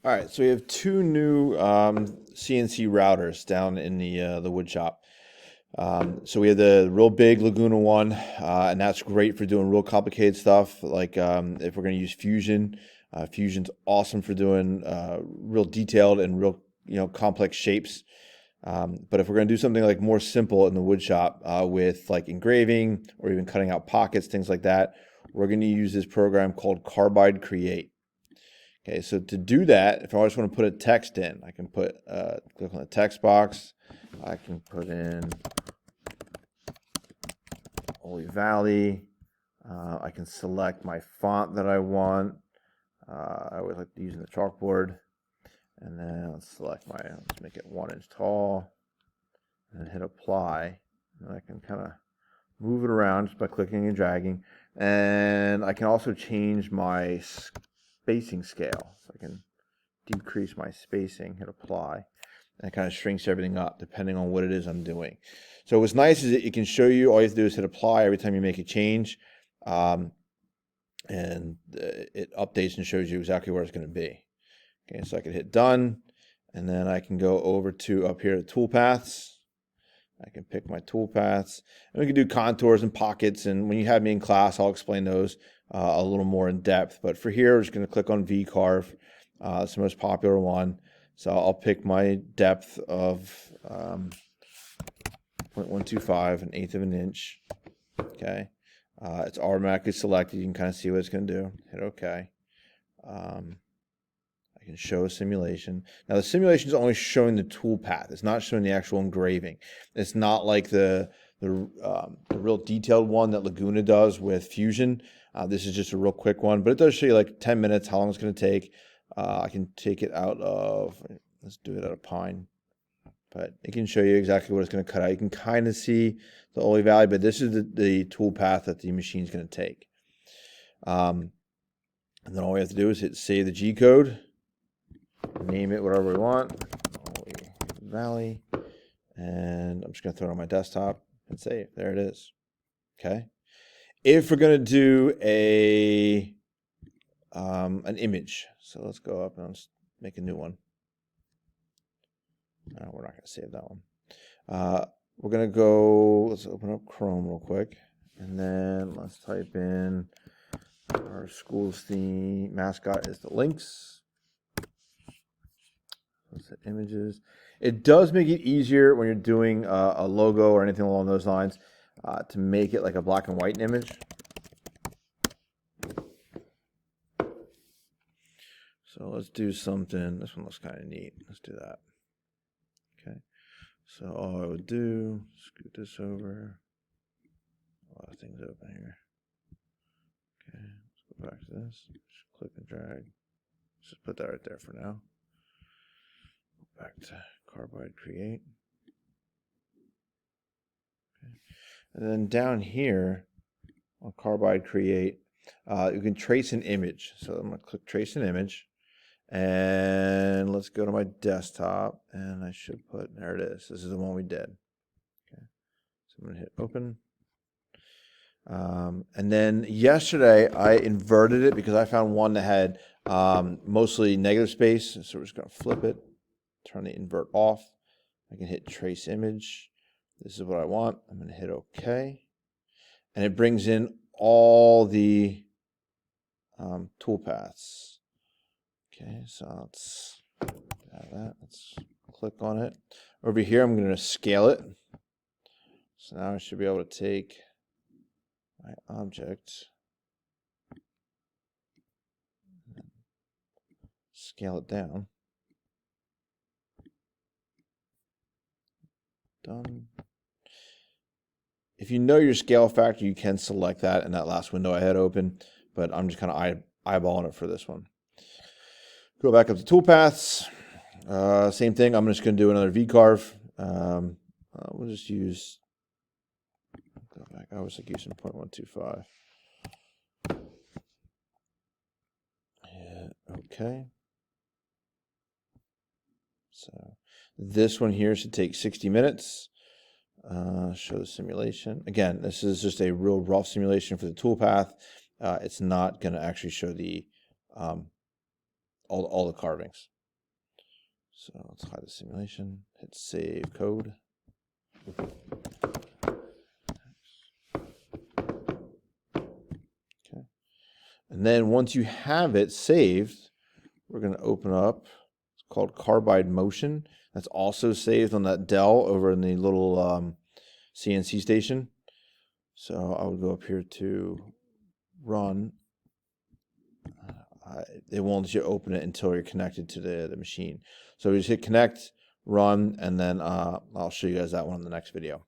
All right, so we have two new CNC routers down in the wood shop. So we have the real big Laguna one, and that's great for doing real complicated stuff. Like if we're going to use Fusion, Fusion's awesome for doing real detailed and real complex shapes. But if we're going to do something like more simple in the wood shop with like engraving or even cutting out pockets, things like that, we're going to use this program called Carbide Create. Okay, so to do that, if I just want to put a text in, I can put click on the text box. I can put in Holy Valley. I can select my font that I want. I always like to use the chalkboard. And then let's select let's make it 1 inch tall. And then hit apply. And I can kind of move it around just by clicking and dragging. And I can also change my spacing scale. So I can decrease my spacing, hit apply, and it kind of shrinks everything up depending on what it is I'm doing. So what's nice is that it can show you, all you have to do is hit apply every time you make a change, and it updates and shows you exactly where it's going to be. Okay, so I can hit done, and then I can go over to up here to toolpaths. I can pick my toolpaths, and we can do contours and pockets, and when you have me in class, I'll explain those a little more in depth. But for here, we're just going to click on V-carve. It's the most popular one. So I'll pick my depth of 0.125, an eighth of an inch. Okay. It's automatically selected. You can kind of see what it's going to do. Hit OK. I can show a simulation. Now the simulation is only showing the tool path. It's not showing the actual engraving. It's not like the real detailed one that Laguna does with Fusion. This is just a real quick one, but it does show you like 10 minutes how long it's going to take. I can take it out of, let's do it out of pine, but it can show you exactly what it's going to cut out. You can kind of see the Ole Valley, but this is the tool path that the machine is going to take. And then all we have to do is hit save the G code, name it whatever we want, Ole Valley, and I'm just going to throw it on my desktop and save. There it is. Okay. If we're going to do an image, so let's go up and let's make a new one. No, we're not going to save that one. We're going to go, let's open up Chrome real quick, and then let's type in our school's theme mascot is the lynx. Let's hit images. It does make it easier when you're doing a logo or anything along those lines to make it like a black and white image. So let's do something. This one looks kind of neat. Let's do that. Okay. So all I would do, scoot this over. A lot of things open here. Okay. Let's go back to this. Just click and drag. Just put that right there for now. Back to Carbide Create. Okay. And then down here on Carbide Create, you can trace an image. So I'm going to click trace an image. And let's go to my desktop, and I should put, there it is. This is the one we did. Okay. So I'm going to hit open. And then yesterday I inverted it because I found one that had mostly negative space. So we're just going to flip it, turn the invert off. I can hit trace image. This is what I want. I'm going to hit OK. And it brings in all the toolpaths. Okay, so let's have that. Let's click on it. Over here, I'm going to scale it. So now I should be able to take my object, and scale it down. Done. If you know your scale factor, you can select that in that last window I had open, but I'm just kind of eyeballing it for this one. Go back up to toolpaths. Same thing. I'm just going to do another V-carve. We'll just use. Go back. I was like using 0.125. Yeah, okay. So this one here should take 60 minutes. Show the simulation. Again, this is just a real rough simulation for the toolpath. It's not going to actually show the all the carvings. So let's hide the simulation, hit save code. Okay. And then once you have it saved, we're going to open up, it's called Carbide Motion. That's also saved on that Dell over in the little CNC station. So I would go up here to run. It won't let you open it until you're connected to the machine. So we just hit connect, run, and then I'll show you guys that one in the next video.